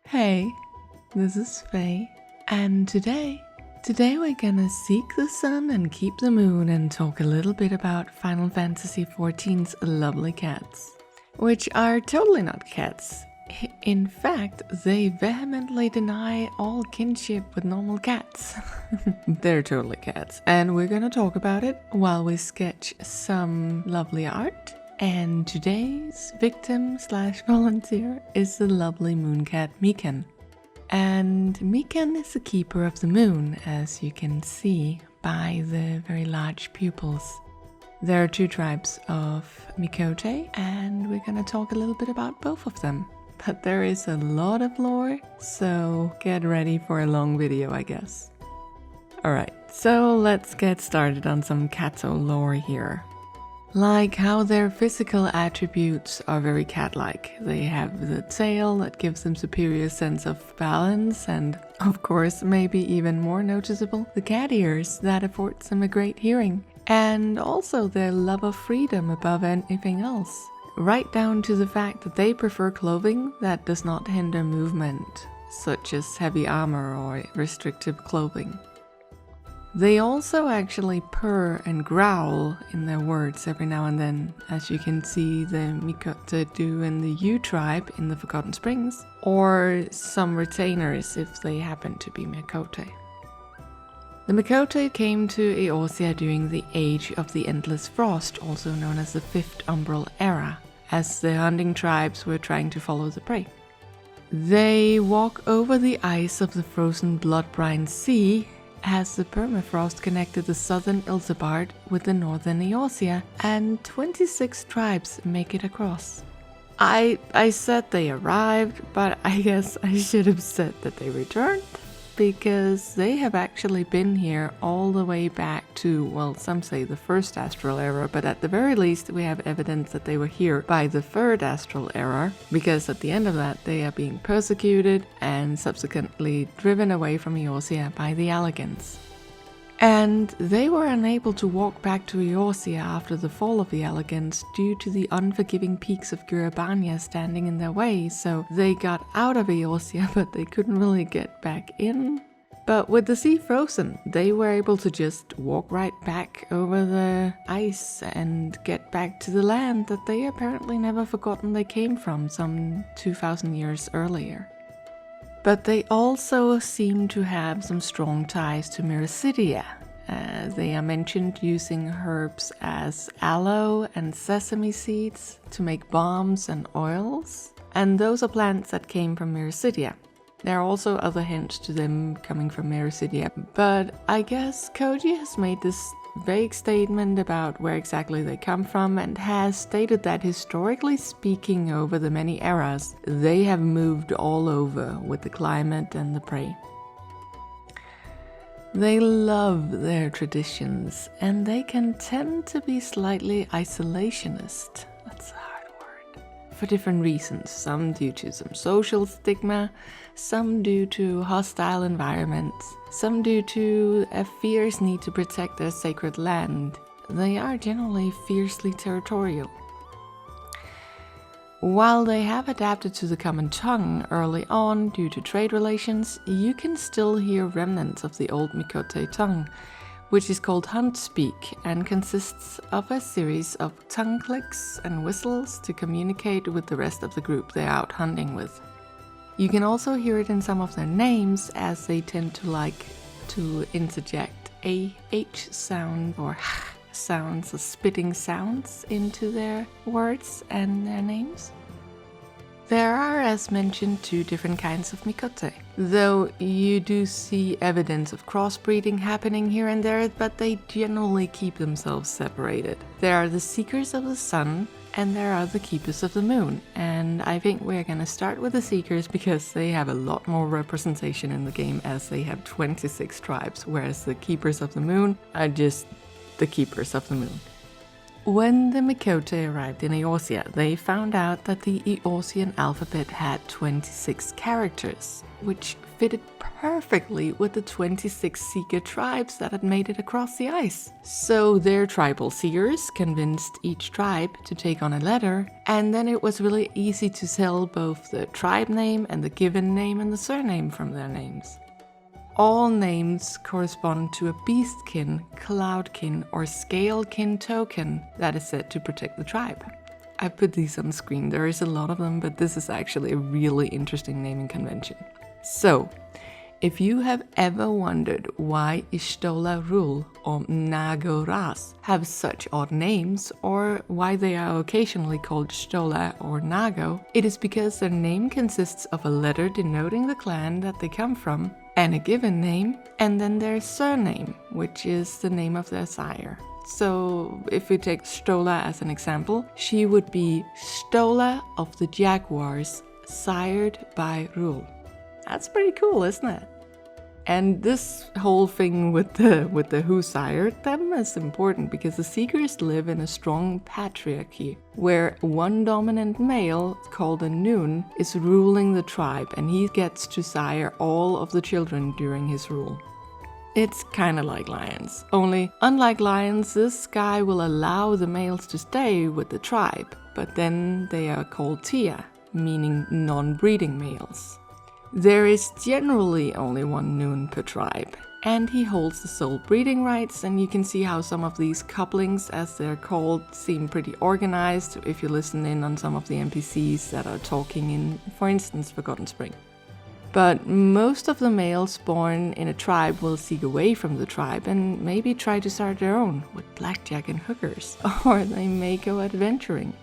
Hey, this is Faye, and today we're gonna seek the sun and keep the moon and talk a little bit about Final Fantasy XIV's lovely cats, which are totally not cats. In fact, they vehemently deny all kinship with normal cats. They're totally cats, and we're gonna talk about it while we sketch some lovely art. And today's victim/volunteer is the lovely moon cat Mikan. And Mikan is the keeper of the moon, as you can see by the very large pupils. There are two tribes of Miqo'te, and we're gonna talk a little bit about both of them. But there is a lot of lore, so get ready for a long video, I guess. Alright, so let's get started on some catte lore here. Like how their physical attributes are very cat-like. They have the tail that gives them superior sense of balance, and of course, maybe even more noticeable, the cat ears that affords them a great hearing. And also their love of freedom above anything else. Right down to the fact that they prefer clothing that does not hinder movement, such as heavy armor or restrictive clothing. They also actually purr and growl in their words every now and then, as you can see the Miqo'te do in the U tribe in the Forgotten Springs, or some retainers if they happen to be Miqo'te. The Miqo'te came to Eorzea during the Age of the Endless Frost, also known as the Fifth Umbral Era, as the hunting tribes were trying to follow the prey. They walk over the ice of the frozen blood-brine sea, as the permafrost connected the southern Ilsebard with the northern Eorzea, and 26 tribes make it across. I said they arrived, but I guess I should have said that they returned, because they have actually been here all the way back to, well, some say the first astral era, but at the very least we have evidence that they were here by the third astral era, because at the end of that they are being persecuted and subsequently driven away from Eorzea by the Allagans. And they were unable to walk back to Eorzea after the fall of the Allagans due to the unforgiving peaks of Gurabania standing in their way, so they got out of Eorzea, but they couldn't really get back in. But with the sea frozen, they were able to just walk right back over the ice and get back to the land that they apparently never forgotten they came from some 2,000 years earlier. But they also seem to have some strong ties to Myricidia. They are mentioned using herbs as aloe and sesame seeds to make balms and oils, and those are plants that came from Myricidia. There are also other hints to them coming from Myricidia, but I guess Koji has made this vague statement about where exactly they come from and has stated that historically speaking over the many eras, they have moved all over with the climate and the prey. They love their traditions, and they can tend to be slightly isolationist. That's a hard word. For different reasons, some due to some social stigma, some due to hostile environments, some due to a fierce need to protect their sacred land. They are generally fiercely territorial. While they have adapted to the common tongue early on due to trade relations, you can still hear remnants of the old Miqo'te tongue, which is called hunt speak and consists of a series of tongue clicks and whistles to communicate with the rest of the group they're out hunting with. You can also hear it in some of their names, as they tend to like to interject a H sound or h sounds or spitting sounds into their words and their names. There are, as mentioned, two different kinds of Miqo'te, though you do see evidence of crossbreeding happening here and there, but they generally keep themselves separated. There are the Seekers of the Sun, and there are the Keepers of the Moon, and I think we're gonna start with the Seekers because they have a lot more representation in the game, as they have 26 tribes, whereas the Keepers of the Moon are just the Keepers of the Moon. When the Miqo'te arrived in Eorzea, they found out that the Eorzean alphabet had 26 characters, which fitted perfectly with the 26 seeker tribes that had made it across the ice. So their tribal seers convinced each tribe to take on a letter, and then it was really easy to tell both the tribe name and the given name and the surname from their names. All names correspond to a beastkin, cloudkin, or scalekin token that is said to protect the tribe. I put these on the screen, there is a lot of them, but this is actually a really interesting naming convention. So, if you have ever wondered why Ishtola Rul or Nagoras have such odd names, or why they are occasionally called Shtola or Nago, it is because their name consists of a letter denoting the clan that they come from, and a given name, and then their surname, which is the name of their sire. So if we take Shtola as an example, she would be Shtola of the Jaguars, sired by Rul. That's pretty cool, isn't it? And this whole thing with the who sired them is important because the Seekers live in a strong patriarchy where one dominant male, called a Noon, is ruling the tribe, and he gets to sire all of the children during his rule. It's kinda like lions, only unlike lions, this guy will allow the males to stay with the tribe, but then they are called Tia, meaning non-breeding males. There is generally only one Noon per tribe, and he holds the sole breeding rights, and you can see how some of these couplings, as they're called, seem pretty organized if you listen in on some of the NPCs that are talking in, for instance, Forgotten Spring. But most of the males born in a tribe will seek away from the tribe and maybe try to start their own with blackjack and hookers, or they may go adventuring.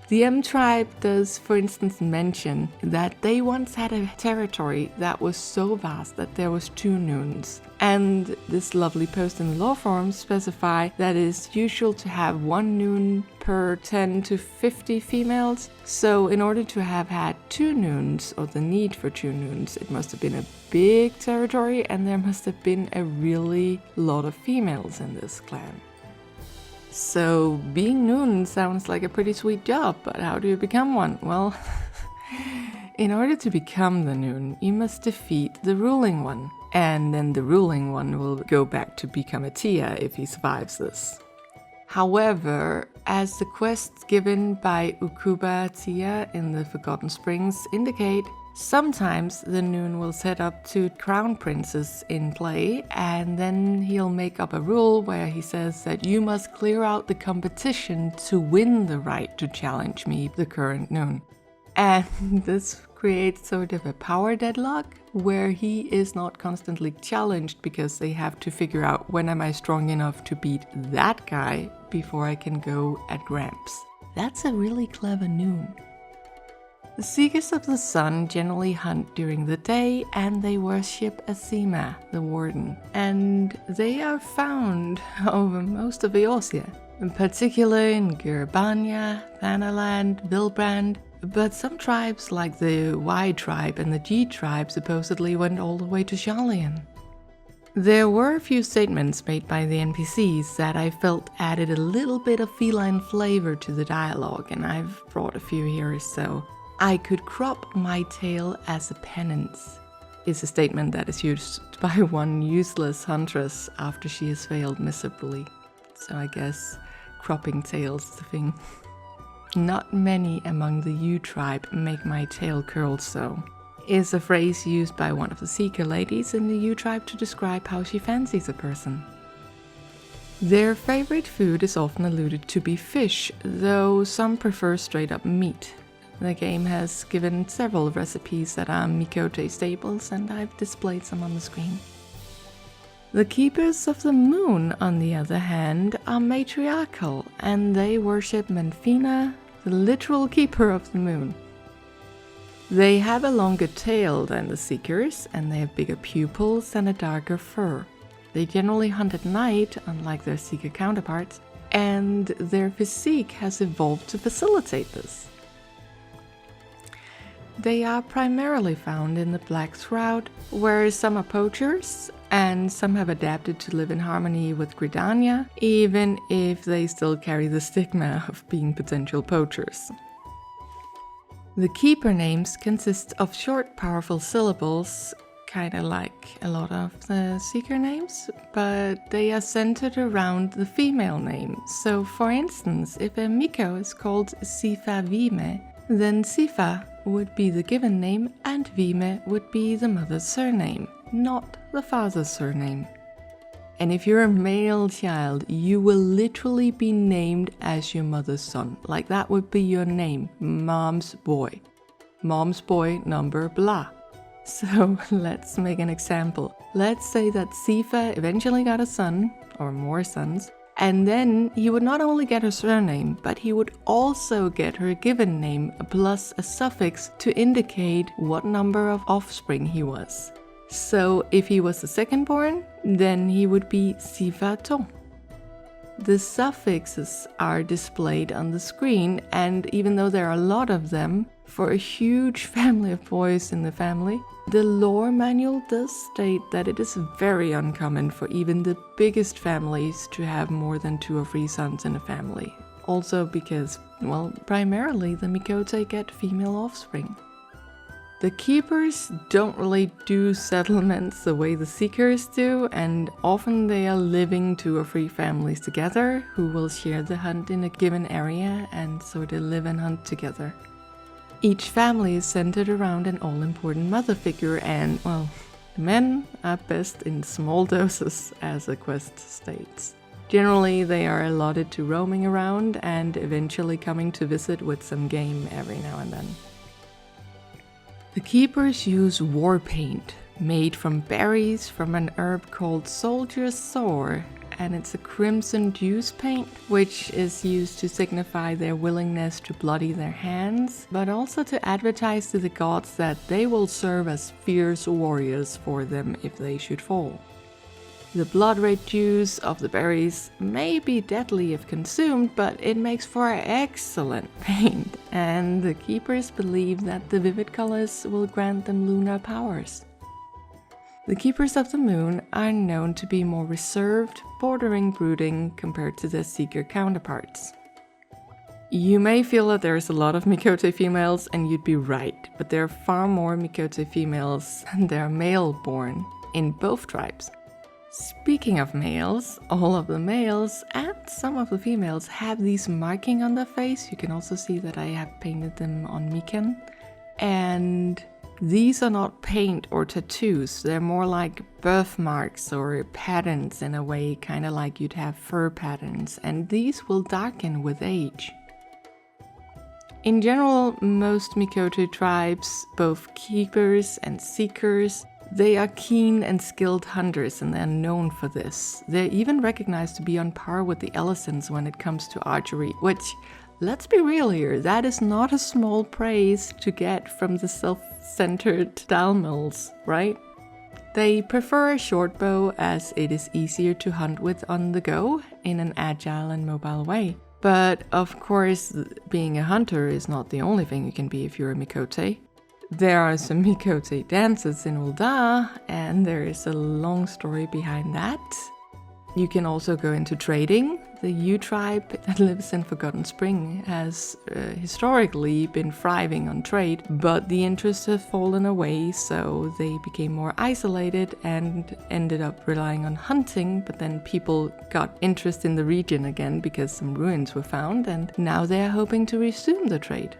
The M tribe does, for instance, mention that they once had a territory that was so vast that there was 2 Noons. And this lovely post in the law forums specify that it is usual to have 1 Noon per 10 to 50 females. So in order to have had 2 Noons, or the need for 2 Noons, it must have been a big territory and there must have been a really lot of females in this clan. So being Noon sounds like a pretty sweet job, but how do you become one? Well, in order to become the Noon, you must defeat the ruling one, and then the ruling one will go back to become a Tia if he survives this. However, as the quests given by Ukuba Tia in the Forgotten Springs indicate, sometimes the Noon will set up 2 crown princes in play, and then he'll make up a rule where he says that you must clear out the competition to win the right to challenge me, the current Noon. And this creates sort of a power deadlock where he is not constantly challenged because they have to figure out when am I strong enough to beat that guy before I can go at Gramps. That's a really clever Noon. The Seekers of the Sun generally hunt during the day, and they worship Asima, the Warden, and they are found over most of Eorzea, in particular in Gurbania, Thanaland, Vilbrand, but some tribes like the Y tribe and the G tribe supposedly went all the way to Sharlayan. There were a few statements made by the NPCs that I felt added a little bit of feline flavor to the dialogue, and I've brought a few here. So, I could crop my tail as a penance is a statement that is used by one useless huntress after she has failed miserably. So I guess cropping tails is the thing. Not many among the U tribe make my tail curl so, is a phrase used by one of the Seeker ladies in the U tribe to describe how she fancies a person. Their favorite food is often alluded to be fish, though some prefer straight up meat. The game has given several recipes that are Miqo'te staples, and I've displayed some on the screen. The Keepers of the Moon, on the other hand, are matriarchal, and they worship Menfina, the literal keeper of the moon. They have a longer tail than the Seekers, and they have bigger pupils and a darker fur. They generally hunt at night, unlike their Seeker counterparts, and their physique has evolved to facilitate this. They are primarily found in the Black Shroud, where some are poachers, and some have adapted to live in harmony with Gridania, even if they still carry the stigma of being potential poachers. The keeper names consist of short, powerful syllables, kinda like a lot of the seeker names, but they are centered around the female name. So for instance, if a Miqo is called Sifa Vime, then Sifa would be the given name and Vime would be the mother's surname, not the father's surname. And if you're a male child, you will literally be named as your mother's son. Like that would be your name, mom's boy. Mom's boy number blah. So let's make an example. Let's say that Sifa eventually got a son, or more sons, and then he would not only get her surname, but he would also get her given name plus a suffix to indicate what number of offspring he was. So if he was the second born, then he would be Sifaton. The suffixes are displayed on the screen, and even though there are a lot of them, for a huge family of boys in the family, the lore manual does state that it is very uncommon for even the biggest families to have more than 2 or 3 sons in a family. Also because, well, primarily the Miqo'te get female offspring. The keepers don't really do settlements the way the seekers do, and often they are living 2 or 3 families together who will share the hunt in a given area and sort of live and hunt together. Each family is centered around an all-important mother figure, and, well, the men are best in small doses, as the quest states. Generally, they are allotted to roaming around and eventually coming to visit with some game every now and then. The keepers use war paint, made from berries from an herb called soldier's sore, and it's a crimson juice paint, which is used to signify their willingness to bloody their hands, but also to advertise to the gods that they will serve as fierce warriors for them if they should fall. The blood red juice of the berries may be deadly if consumed, but it makes for excellent paint, and the keepers believe that the vivid colors will grant them lunar powers. The keepers of the moon are known to be more reserved, bordering brooding compared to their seeker counterparts. You may feel that there's a lot of Miqo'te females, and you'd be right, but there are far more Miqo'te females than there are male-born in both tribes. Speaking of males, all of the males and some of the females have these marking on their face. You can also see that I have painted them on Mikan. And these are not paint or tattoos, they're more like birthmarks or patterns in a way, kind of like you'd have fur patterns, and these will darken with age. In general, most Miqo'te tribes, both keepers and seekers, they are keen and skilled hunters, and they're known for this. They're even recognized to be on par with the Ellisons when it comes to archery, which, let's be real here, that is not a small praise to get from the self-centered Dalmils, right? They prefer a short bow as it is easier to hunt with on the go in an agile and mobile way. But of course, being a hunter is not the only thing you can be if you're a Miqo'te. There are some Miqo'te dances in Ul'dah, and there is a long story behind that. You can also go into trading. The U tribe that lives in Forgotten Spring has historically been thriving on trade, but the interest has fallen away, so they became more isolated and ended up relying on hunting, but then people got interest in the region again because some ruins were found, and now they are hoping to resume the trade.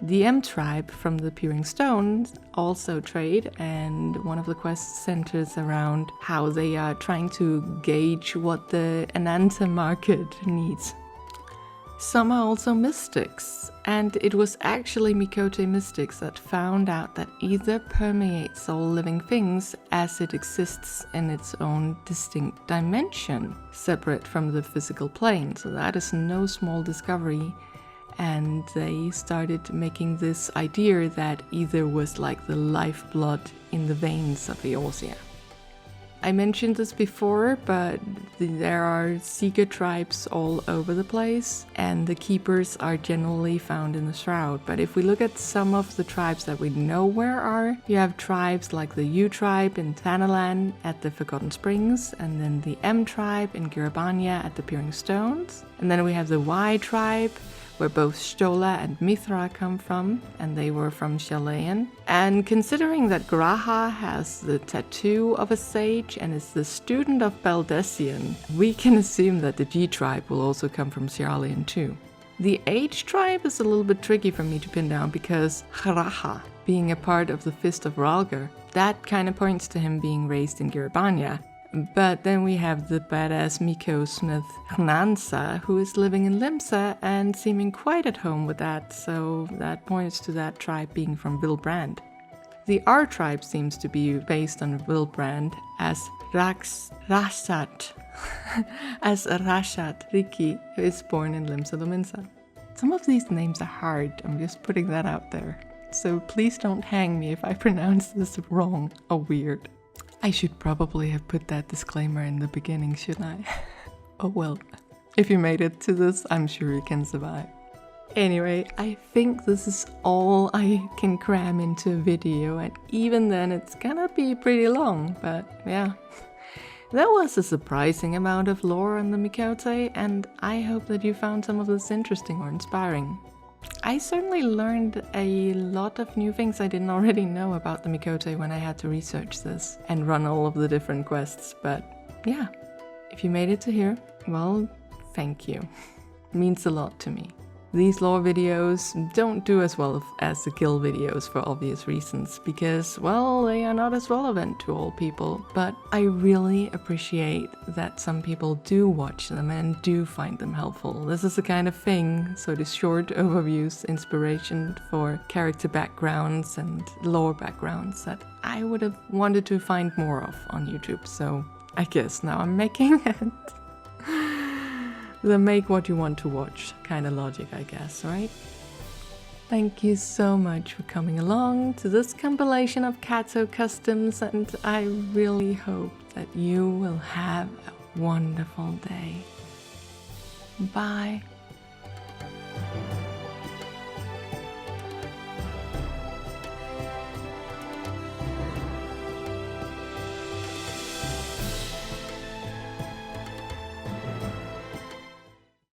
The M tribe from the Peering Stones also trade, and one of the quests centers around how they are trying to gauge what the Ananta market needs. Some are also mystics, and it was actually Miqo'te mystics that found out that ether permeates all living things as it exists in its own distinct dimension, separate from the physical plane, so that is no small discovery. And they started making this idea that ether was like the lifeblood in the veins of Eorzea. I mentioned this before, but there are seeker tribes all over the place, and the keepers are generally found in the Shroud. But if we look at some of the tribes that we know where are, you have tribes like the U tribe in Thanalan at the Forgotten Springs, and then the M tribe in Gurabanya at the Peering Stones. And then we have the Y tribe, where both Stola and Mithra come from, and they were from Chilean. And considering that Graha has the tattoo of a sage and is the student of Baldessian, we can assume that the G tribe will also come from Chilean too. The H tribe is a little bit tricky for me to pin down because Graha, being a part of the Fist of Ralgar, that kind of points to him being raised in Gurabanya. But then we have the badass Miqo'te smith Hnansa, who is living in Limsa and seeming quite at home with that, so that points to that tribe being from Vilbrand. The R tribe seems to be based on Vilbrand as Rashat, Riki, who is born in Limsa Lominsa. Some of these names are hard, I'm just putting that out there, so please don't hang me if I pronounce this wrong or weird. I should probably have put that disclaimer in the beginning, shouldn't I? Oh well, if you made it to this, I'm sure you can survive. Anyway, I think this is all I can cram into a video, and even then it's gonna be pretty long, but yeah. There was a surprising amount of lore on the Miqo'te, and I hope that you found some of this interesting or inspiring. I certainly learned a lot of new things I didn't already know about the Miqo'te when I had to research this and run all of the different quests, but yeah. If you made it to here, well, thank you. It means a lot to me. These lore videos don't do as well as the kill videos for obvious reasons, because, well, they are not as relevant to all people, but I really appreciate that some people do watch them and do find them helpful. This is the kind of thing, so the short overviews, inspiration for character backgrounds and lore backgrounds that I would have wanted to find more of on YouTube, so I guess now I'm making it. The make what you want to watch kind of logic, I guess, right? Thank you so much for coming along to this compilation of catte customs, and I really hope that you will have a wonderful day. Bye.